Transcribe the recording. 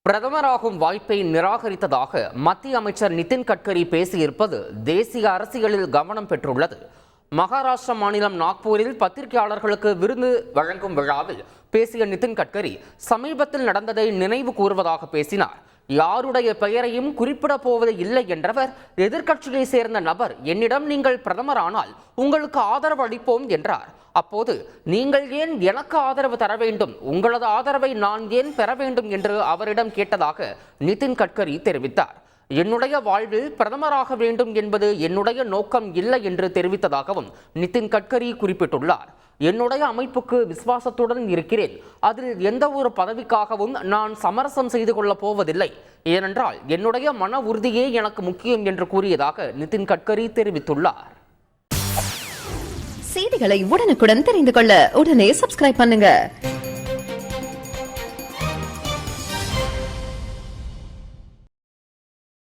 பிரதமராகும் வாய்ப்பை நிராகரித்ததாக மத்திய அமைச்சர் நிதின் கட்கரி பேசியிருப்பது தேசிய அரசியலில் கவனம் பெற்றுள்ளது. மகாராஷ்டிரா மாநிலம் நாக்பூரில் பத்திரிகையாளர்களுக்கு விருது வழங்கும் விழாவில் பேசிய நிதின் கட்கரி சமீபத்தில் நடந்ததை நினைவு கூறுவதாக பேசினார். யாருடைய பெயரையும் குறிப்பிடப் போவது இல்லை என்றவர், எதிர்க்கட்சியை சேர்ந்த நபர் என்னிடம் நீங்கள் பிரதமரானால் உங்களுக்கு ஆதரவு அளிப்போம் என்றார். அப்போது நீங்கள் ஏன் எனக்கு ஆதரவு தர வேண்டும், உங்களது ஆதரவை நான் ஏன் பெற வேண்டும் என்று அவரிடம் கேட்டதாக நிதின் கட்கரி தெரிவித்தார். என்னுடைய வாழ்வில் பிரதமராக வேண்டும் என்பது என்னுடைய நோக்கம் இல்லை என்று தெரிவித்ததாகவும் நிதின் கட்கரி குறிப்பிட்டுள்ளார். என்னுடைய அமைப்புக்கு விசுவாசத்துடன் இருக்கிறேன். அதில் எந்த ஒரு பதவிக்காகவும் நான் சமரசம் செய்து கொள்ளப் போவதில்லை. ஏனென்றால் என்னுடைய மன உறுதியே எனக்கு முக்கியம் என்று கூறியதாக நிதின் கட்கரி தெரிவித்துள்ளார். செய்திகளை உடனுக்குடன் தெரிந்து கொள்ள உடனே சப்ஸ்கிரைப் பண்ணுங்க.